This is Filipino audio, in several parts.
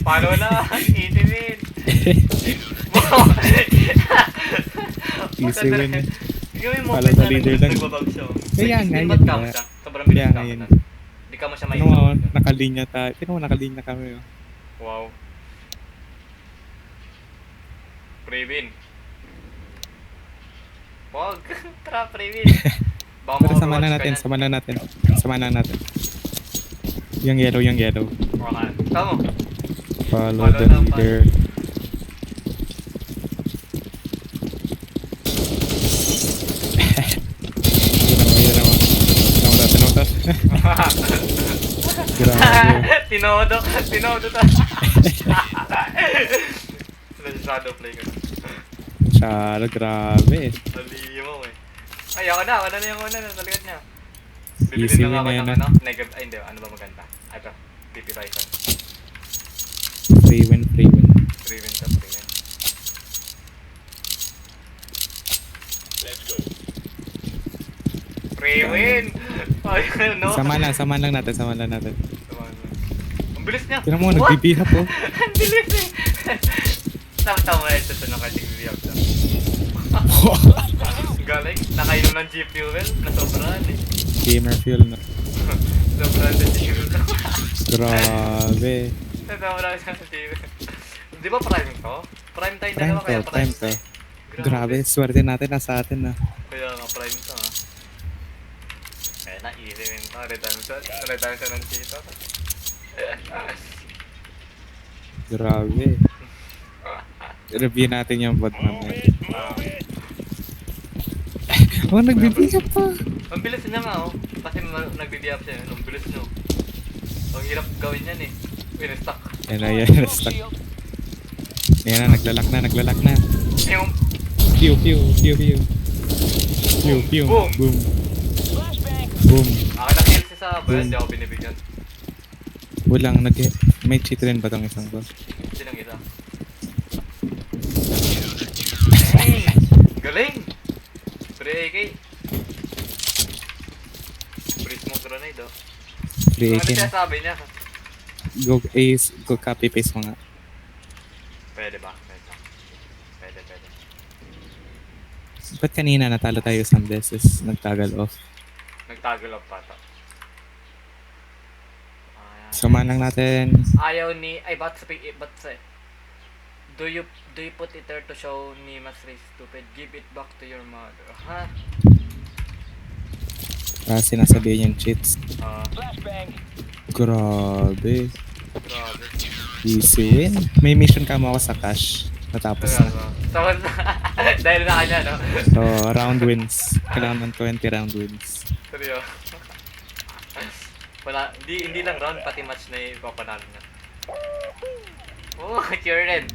Paano na? 80 min. Easy win. Ikaw yung Follow moment the na leader lang. nagbabag siya. Kaya nga, Sinmat yun ka mo nga. siya. Sobrang bilis Kaya ka nga mo yun. na. Hindi ka mo siya Ano mo, maisaw. nakalinya tayo. Tignan mo, nakalinya kami. Oh. Wow. Previn. Wag. Tara, Previn. Baka Pero sama na ma-overwatch ka natin, niyan. sama na natin. Sama na natin. Yung yellow, yung yellow. Okay. Tama mo. Follow Follow the lang, leader. Yun naman. Tinoto. Grabe. Tinodo. Tinodo ta. Shadow play ko. Masyado, grabe. Nalimaw eh. Ay, ako na yung una na, talikod niya. Easy Bibili win na ako na yun, ng ah. ano, negative, ay hindi, ano ba maganda? Ay, ito, PP Ryzen. Free win, free win. 3 win to, 3 win. Free win! Ay, no? Sama lang natin, sama lang natin. Ang bilis niya! Tignan mo, What? nagbibihap oh. Ang bilis eh! Tama ito sa nakating bibiyag siya. Galing, nakainom ng G Fuel, nasobrahan eh. Gamer fuel na. Sobrahan sa G Fuel. Grabe. Nasobrahan sa G Fuel. Di ba prime to? Prime time Prime dalawa kaya to, prime to. Grabe. Grabe, swerte natin nasa atin na. Kaya nga prime to ha. Kaya na easy win to. Redemption ng Cheeto. Grabe. Review natin yung bot mamaya. Oh, nagbibihap pa. Ang bilis niya nga oh. Kasi nagbibiyap siya. Ang bilis niyo. Ang hirap gawin yan eh. Win-stuck. Yan na, yan. Stuck. Yan na, naglalak na. Yung Pew, pew, pew, pew. Pew, pew. Boom. Boom. Boom. ako na-kill si Sabo. Hindi ako binibigyan. Walang may cheat rin ba tong isang boss? Sinang isa. Galing! Pre AK. Free smoke grenade oh. Free Ano AK na. siya sabi niya? Go ace, go copy paste mga. Pwede ba? Pwede. Ba't kanina natalo tayo isang beses, nagtagal off. Nagtagol up pa to. Samahan lang natin. Ayaw ni... Ay, ba't sa... Do you put it there to show ni Mas Ray stupid? Give it back to your mother. Ha? Sinasabihin yung cheats. Grabe. Grabe. Easy win. May mission ka mo ako sa cash. Natapos na. Tapos dahil na kanya, no? So, round wins. Kailangan ng 20 round wins. Seryo. Wala, hindi lang round, pati match na ipapanalo niya. Oh, cured.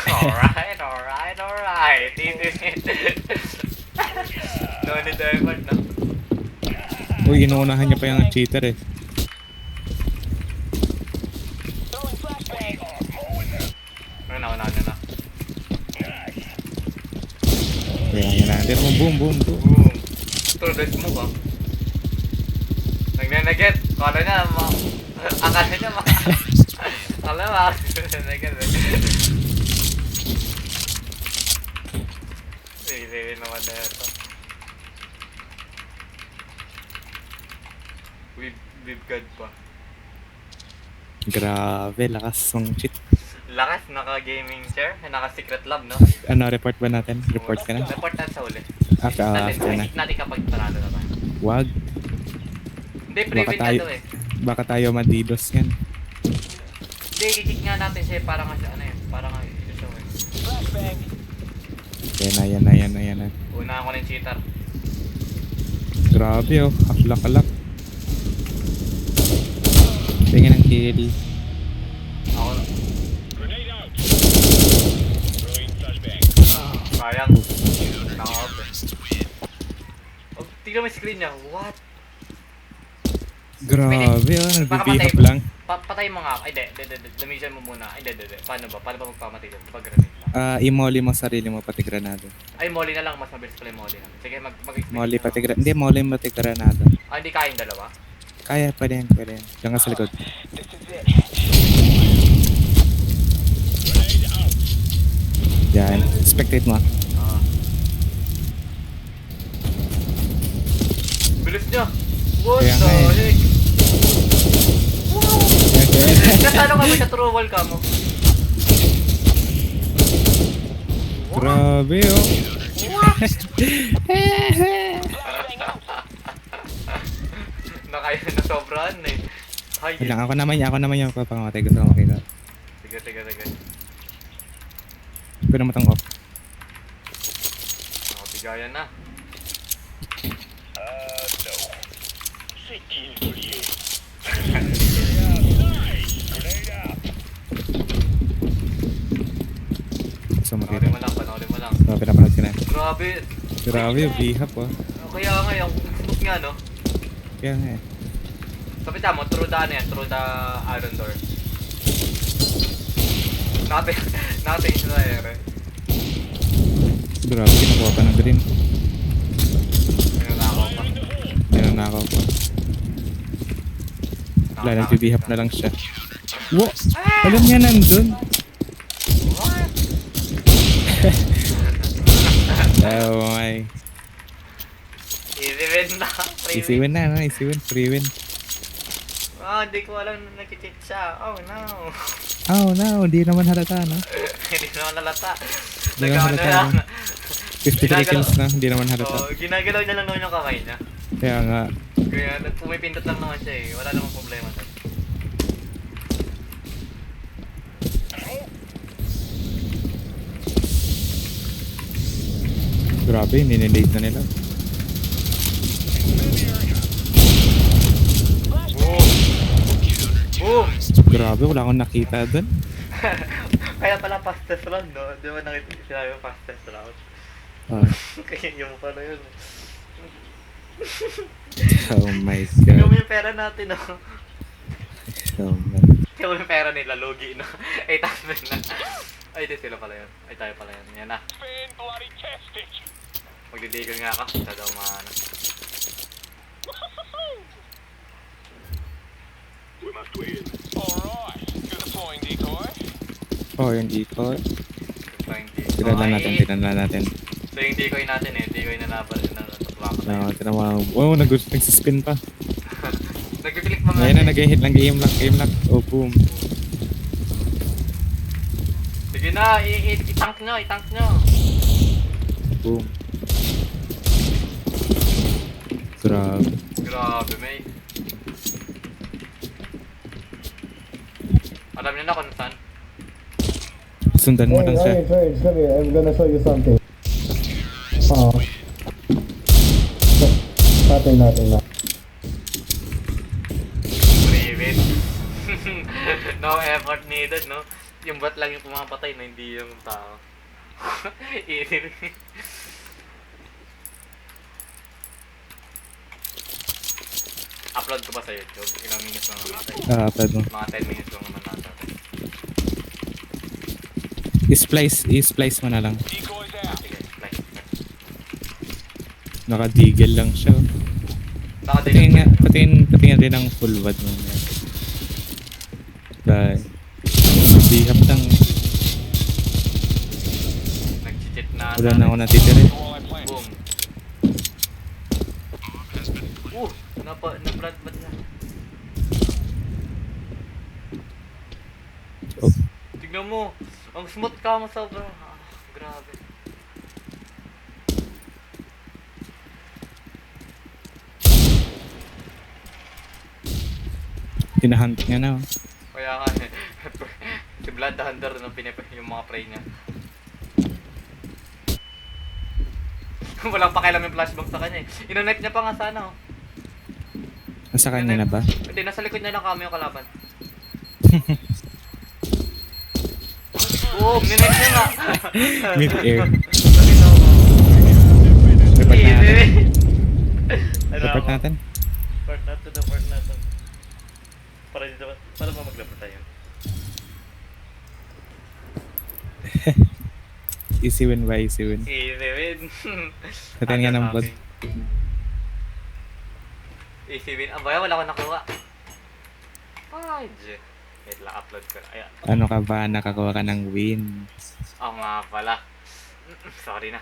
Alright. No need to effort, no? Uy, inuunahan niya pa yung cheater eh. Ano na, unahan niya na. Yan na. Pero boom, boom, boom. Boom. Turret mo ba? Nagnanaget. Kala niya, akala niya, akala niya, nagnanaget eh. Sige naman na ito. With God pa. Grabe, lakas ng cheat. Lakas, naka-gaming chair, naka-secret lab, no? Ano, report ba natin? Report ka na? Report natin sa uli. After na. Natin kapag panalo na tayo. Wag. Hindi, prevent na to eh. Baka tayo madidos yan. Hindi, i-kick nga natin siya para nga siya, ano yun, para nga ito eh. Yan na. Una ako ng cheater. Grabe oh, aklak-alak. Tingin ng kill. Ako na. Sayang. Naka-off eh. Oh, tignan mo yung screen niya. What? Grabe oh, nagbibihap mo. lang. Patay mo nga ako. Ay, damisan mo muna. Ay, Paano ba? Paano ba magpamatay doon? Pag granate lang. I-molly mo sarili mo pati granada. Ay, molly na lang. Mas mabilis pala yung molly na. Sige, mag-explain. Molly pati granada. Hindi, molly mo pati granada. Ah, hindi kayang dalawa? Kaya, pwede yan, pwede yan. Diyan ka sa likod. Yan, spectate mo. Ah. Bilis niya! What Kaya the nga eh. heck? Okay. Nasano ka ba sa true wall ka mo? Grabe oh. Nakaya na sobrahan eh. Hay. Wait lang, ako naman yung papangamatay. Gusto ko makita. Sige. Pwede mo tang off. Nakabigayan na. Gusto mo makita. Panoorin mo lang. So, pinapanood ko na. Grabe. Grabe yung bihap oh. Kaya nga yung smooth nga no. Kaya nga eh. Kapita mo, through the ano yan, through the iron door. Nakatingin siya na ere. Grabe, kinukuha pa ng green. Pinanakaw pa. Pinanakaw pa. Wala, nagbibihap na lang siya. Wo! Alam niya nandun. What? Oh my. Easy win na. Easy win na, no? Easy win. Free win. Hindi ko alam na nag-cheat siya. Oh no. Oh no, di naman halata, no? Hindi naman nalata. Di naman halata. No? 53 kills na, di naman halata. Oh, ginagalaw niya lang naman yung kamay niya. Kaya nga. Kaya pumipindot lang naman siya eh. Wala namang problema doon. Grabe, ninilate na nila. Boom! Grabe, wala akong nakita dun. Kaya pala fastest round, no? Di ba nakita sila yung fastest round? Oh, Kaya yung pala yun. oh my Tingnan mo god. yung pera natin, no? Oh my. Tingnan mo yung pera nila, logi, no? 8,000 na. Ay, di sila pala yun. Ay, tayo pala yun. Yan na. Magdidigil nga ako. Sa daw maano. Oh, yung decoy. Trying decoy. Tinan natin. So yung decoy natin eh. Decoy na nabal na natutuwa ko tayo. No, tinan mo. Oh, nagsispin pa. Nag-click pa nga. Ngayon na, nag-hit lang, game lock. Oh, boom. Sige na, i-tank nyo. Boom. Grabe. Grabe, may. Alam niyo na kung saan. Sundan mo lang siya. Wait, come here. I'm gonna show you something. Nothing na. Privet. No effort needed, no? Yung bot lang yung pumapatay na hindi yung tao. Easy. Upload ko ba sa YouTube? Ilang minutes lang naman natin? Upload mo. Mga 10 minutes lang naman natin. I-splice mo na lang. Sige, like. Naka-deagle lang siya. Patingin rin ang full wad mo. Dahil. Bihap lang. Nag-cheat na. Wala na ako natitira. Boom. Na-blood ba't na? Oh. Tignan mo. Ang smooth ka mo sobrang. Grabe. Tinahunt nga na. Kaya nga eh. Si Blood Hunter nung yung mga prey niya. Walang pakialam yung flashbang sa kanya eh. Ino-knife niya pa nga sana oh. Nasa kanya na ba? Hindi, nasa likod niya lang kami yung kalaban. Boom! Ninex niya nga! Mid-air. Report Report natin. Report natin. Para dito ba? Para ba maglabot tayo? Easy win ba? Easy win. Easy win. Katan nga ng bot. Easy win. Abaya, wala ko nakuha. Ay, wait lang, upload ko. Ayan. Ano ka ba? Nakakuha ka ng win. Oo nga pala. Sorry na.